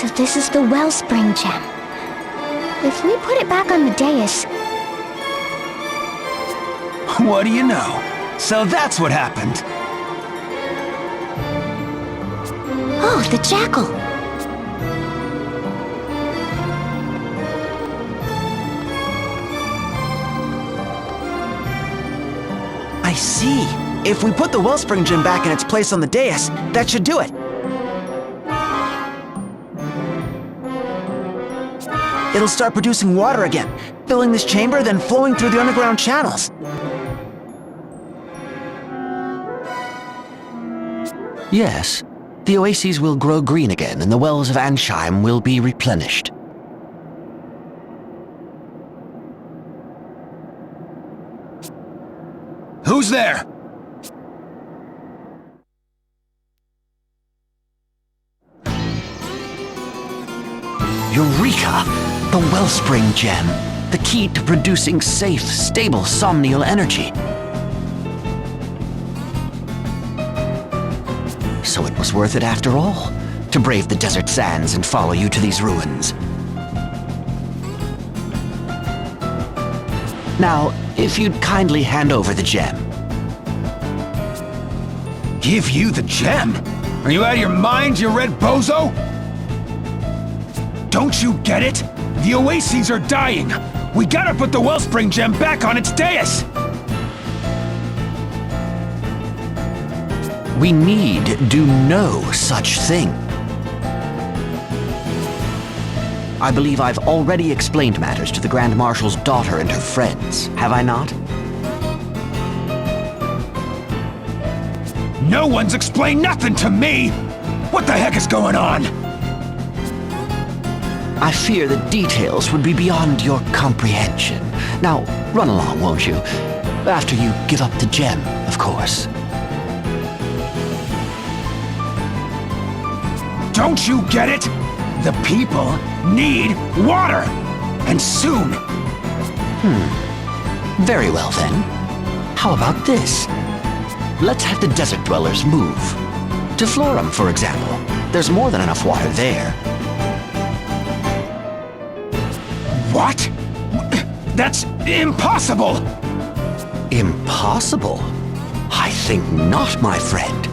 So this is the Wellspring Gem. If we put it back on the dais... What do you know? So that's what happened. Oh, the jackal! I see. If we put the Wellspring Gem back in its place on the dais, that should do it. It'll start producing water again, filling this chamber, then flowing through the underground channels. Yes, the oases will grow green again and the wells of Ansheim will be replenished. Who's there? Eureka! The Wellspring Gem, the key to producing safe, stable somnial energy. So it was worth it after all, to brave the desert sands and follow you to these ruins. Now, if you'd kindly hand over the gem. Give you the gem? Are you out of your mind, you red bozo? Don't you get it? The oases are dying. We gotta put the Wellspring Gem back on its dais. We need do no such thing. I believe I've already explained matters to the Grand Marshal's daughter and her friends, have I not? No one's explained nothing to me! What the heck is going on? I fear the details would be beyond your comprehension. Now, run along, won't you? After you give up the gem, of course. Don't you get it? The people need water! And soon! Very well then. How about this? Let's have the desert dwellers move. To Florum, for example. There's more than enough water there. What? That's impossible! Impossible? I think not, my friend.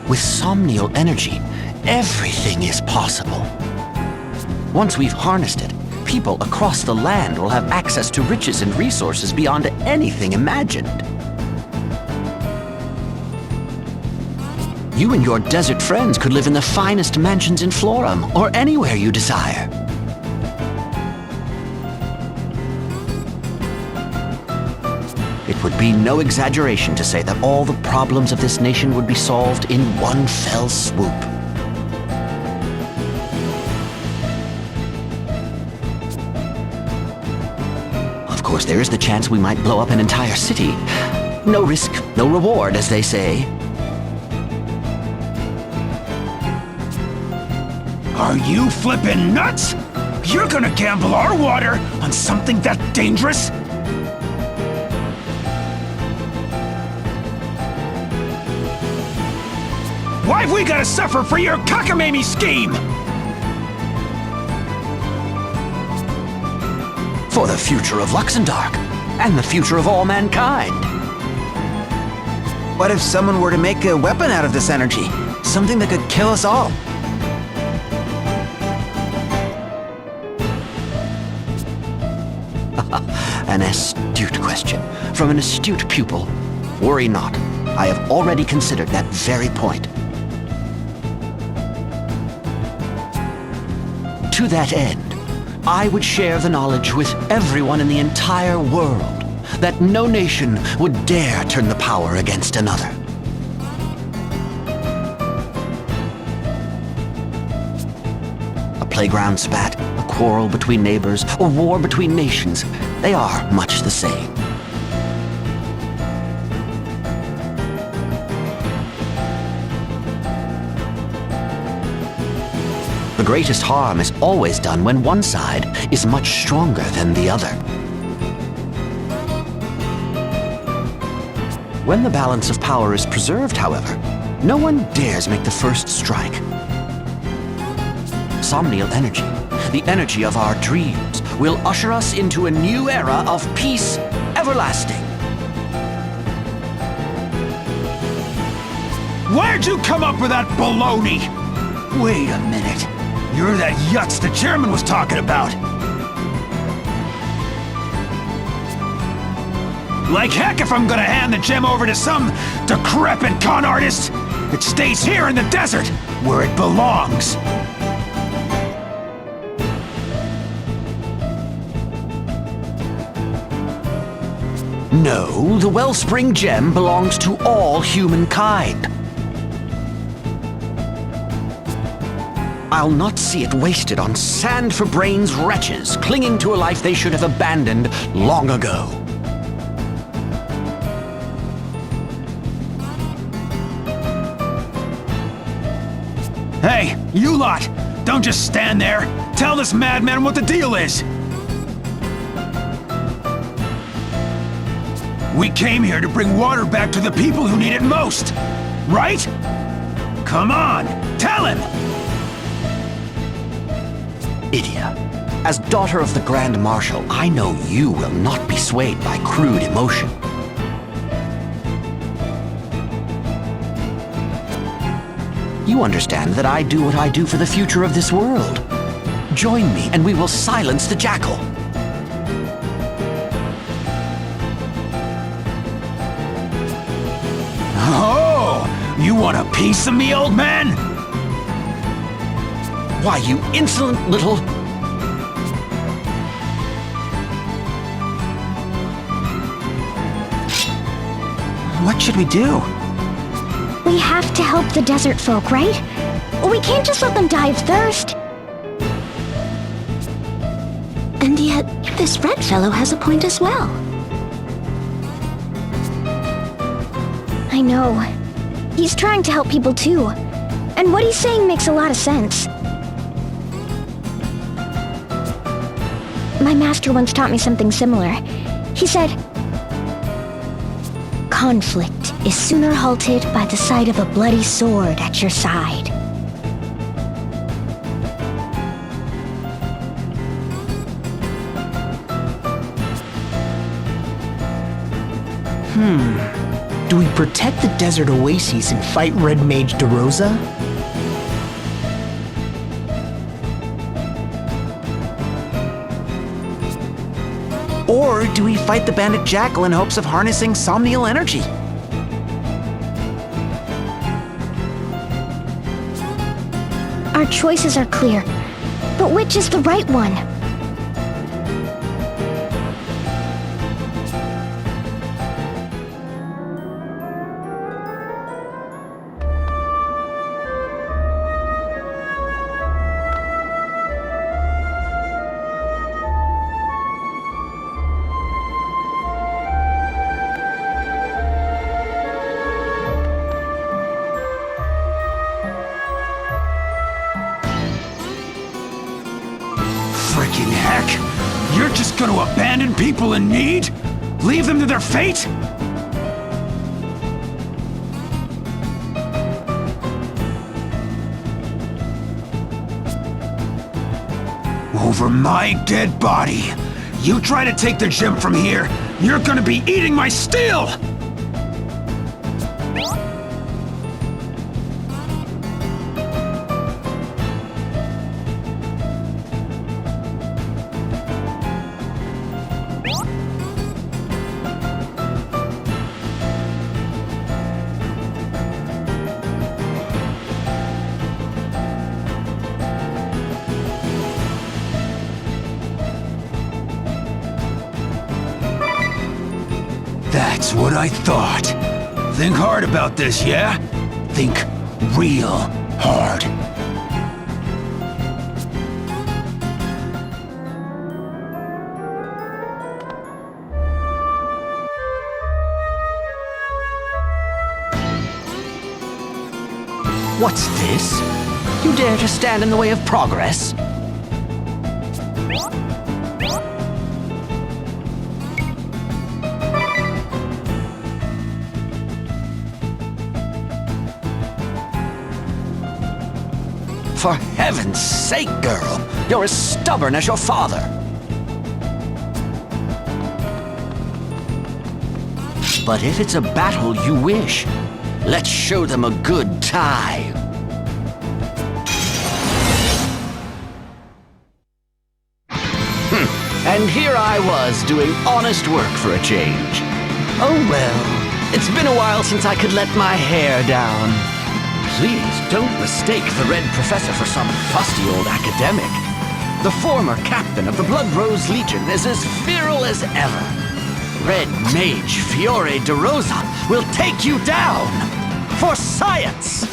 With somnial energy, everything is possible. Once we've harnessed it, people across the land will have access to riches and resources beyond anything imagined. You and your desert friends could live in the finest mansions in Florum, or anywhere you desire. It would be no exaggeration to say that all the problems of this nation would be solved in one fell swoop. Of course, there is the chance we might blow up an entire city. No risk, no reward, as they say. Are you flippin' nuts? You're gonna gamble our water on something that dangerous? Why've we gotta suffer for your cockamamie scheme? For the future of Luxembourg, and the future of all mankind. What if someone were to make a weapon out of this energy? Something that could kill us all? An astute question, from an astute pupil. Worry not, I have already considered that very point. To that end, I would share the knowledge with everyone in the entire world that no nation would dare turn the power against another. A playground spat, a quarrel between neighbors, a war between nations, they are much the same. The greatest harm is always done when one side is much stronger than the other. When the balance of power is preserved, however, no one dares make the first strike. Somnial energy, the energy of our dreams, will usher us into a new era of peace everlasting. Where'd you come up with that baloney? Wait a minute. You're that yutz the chairman was talking about. Like heck if I'm gonna hand the gem over to some decrepit con artist. It stays here in the desert, where it belongs. No, the Wellspring Gem belongs to all humankind. I'll not see it wasted on sand-for-brains wretches clinging to a life they should have abandoned long ago. Hey, you lot! Don't just stand there! Tell this madman what the deal is! We came here to bring water back to the people who need it most! Right? Come on! Tell him! Idia, as daughter of the Grand Marshal, I know you will not be swayed by crude emotion. You understand that I do what I do for the future of this world. Join me and we will silence the jackal. Oh! You want a piece of me, old man? Why, you insolent little... What should we do? We have to help the desert folk, right? We can't just let them die of thirst. And yet, this red fellow has a point as well. I know. He's trying to help people too. And what he's saying makes a lot of sense. My master once taught me something similar. He said, conflict is sooner halted by the sight of a bloody sword at your side. Do we protect the desert oases and fight Red Mage DeRosa? Or do we fight the bandit jackal in hopes of harnessing somnial energy? Our choices are clear, but which is the right one? Freaking heck! You're just gonna abandon people in need? Leave them to their fate? Over my dead body! You try to take the gem from here, you're gonna be eating my steel! That's what I thought. Think hard about this, yeah? Think real hard. What's this? You dare to stand in the way of progress? For heaven's sake, girl, you're as stubborn as your father. But if it's a battle you wish, let's show them a good time. And here I was doing honest work for a change. Oh well, it's been a while since I could let my hair down. Please don't mistake the Red Professor for some fusty old academic. The former captain of the Blood Rose Legion is as feral as ever. Red Mage Fiore de Rosa will take you down for science!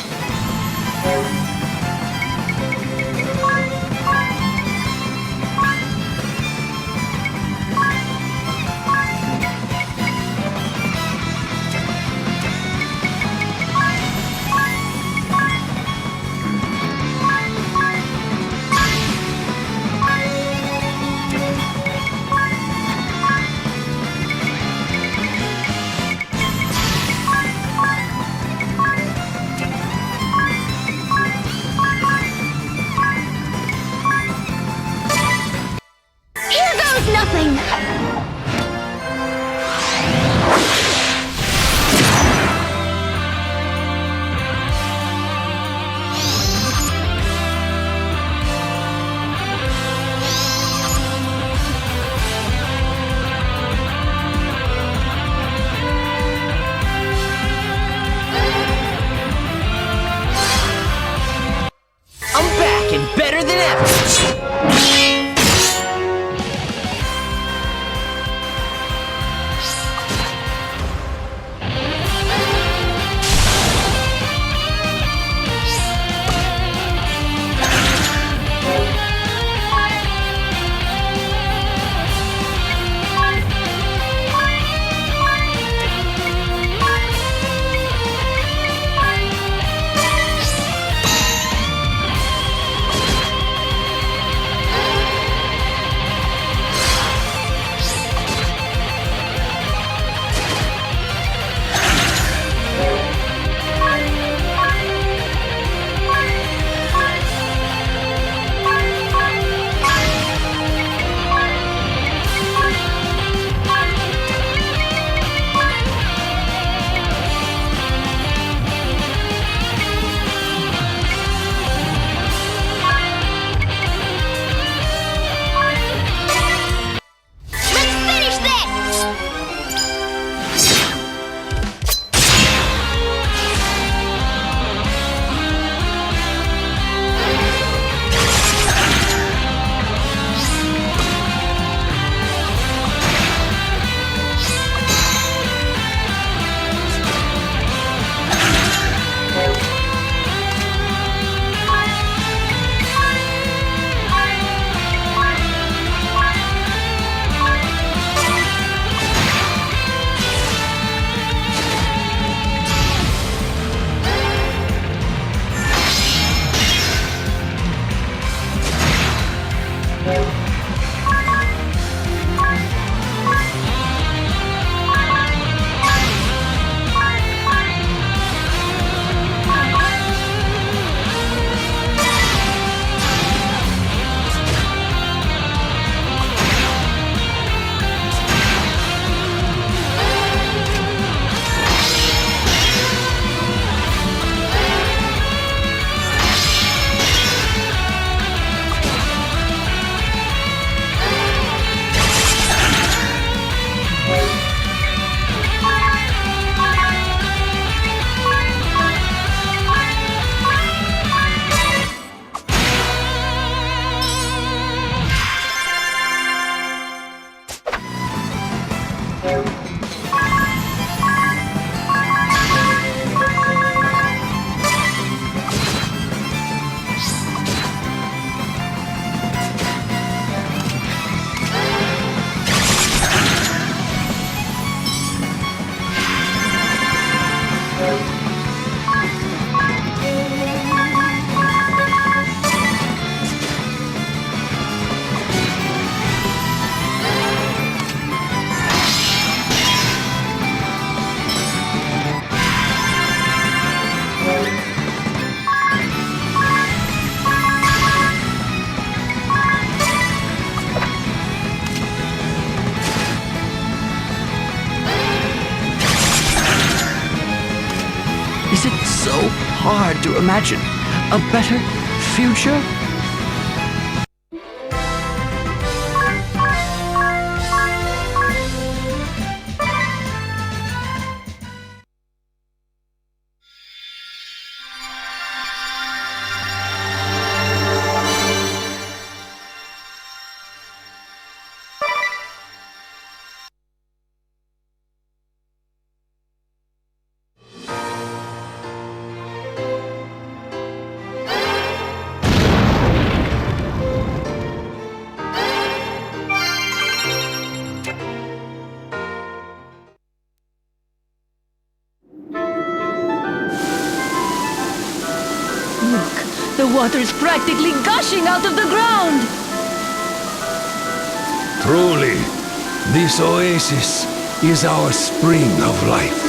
Here goes nothing! I'm back and better than ever! hard to imagine a better future. Look, the water's practically gushing out of the ground! Truly, this oasis is our spring of life.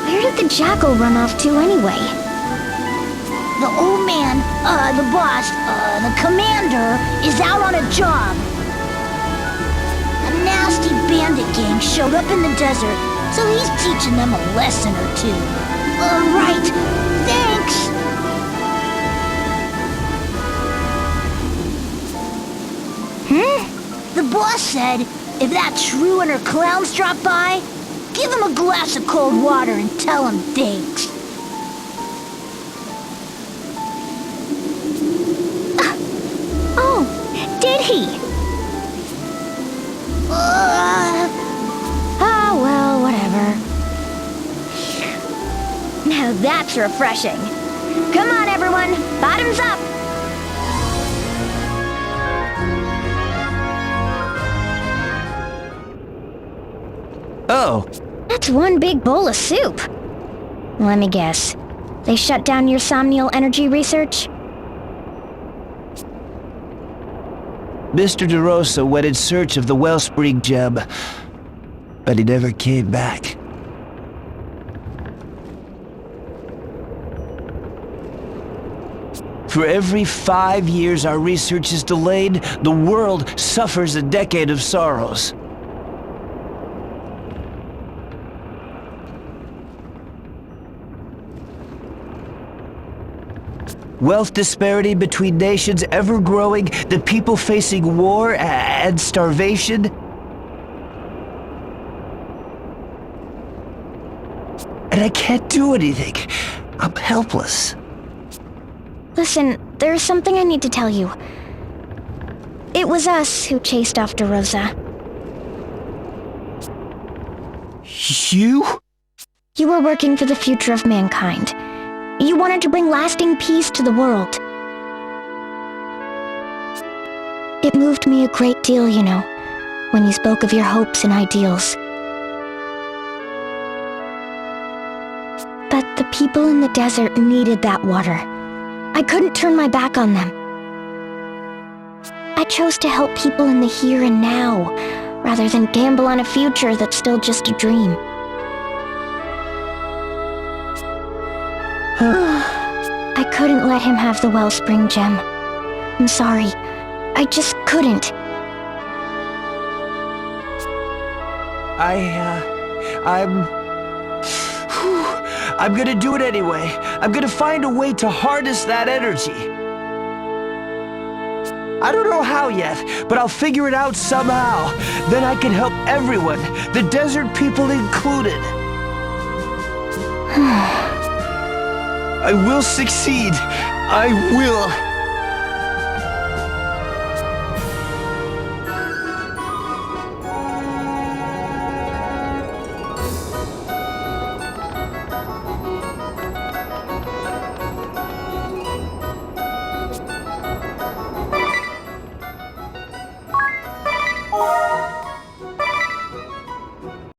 Where did the jackal run off to anyway? The old man, the boss, the commander, is out on a job. A nasty bandit gang showed up in the desert, so he's teaching them a lesson or two. Right. Thanks! The boss said, if that shrew and her clowns drop by, give them a glass of cold water and tell them thanks. Oh, did he? Ah, well, whatever. Now that's refreshing. Come on, everyone, bottoms up! Oh, That's one big bowl of soup. Let me guess. They shut down your somnial energy research? Mr. DeRosa went in search of the Wellspring gem, but he never came back. For every 5 years our research is delayed, the world suffers a decade of sorrows. Wealth disparity between nations ever growing, the people facing war and starvation. And I can't do anything. I'm helpless. Listen, there's something I need to tell you. It was us who chased off DeRosa. You? You were working for the future of mankind. You wanted to bring lasting peace to the world. It moved me a great deal, you know, when you spoke of your hopes and ideals. But the people in the desert needed that water. I couldn't turn my back on them. I chose to help people in the here and now, rather than gamble on a future that's still just a dream. I couldn't let him have the Wellspring gem. I'm sorry. I just couldn't. I'm gonna do it anyway. I'm gonna find a way to harness that energy. I don't know how yet, but I'll figure it out somehow. Then I can help everyone, the desert people included. I will succeed. I will.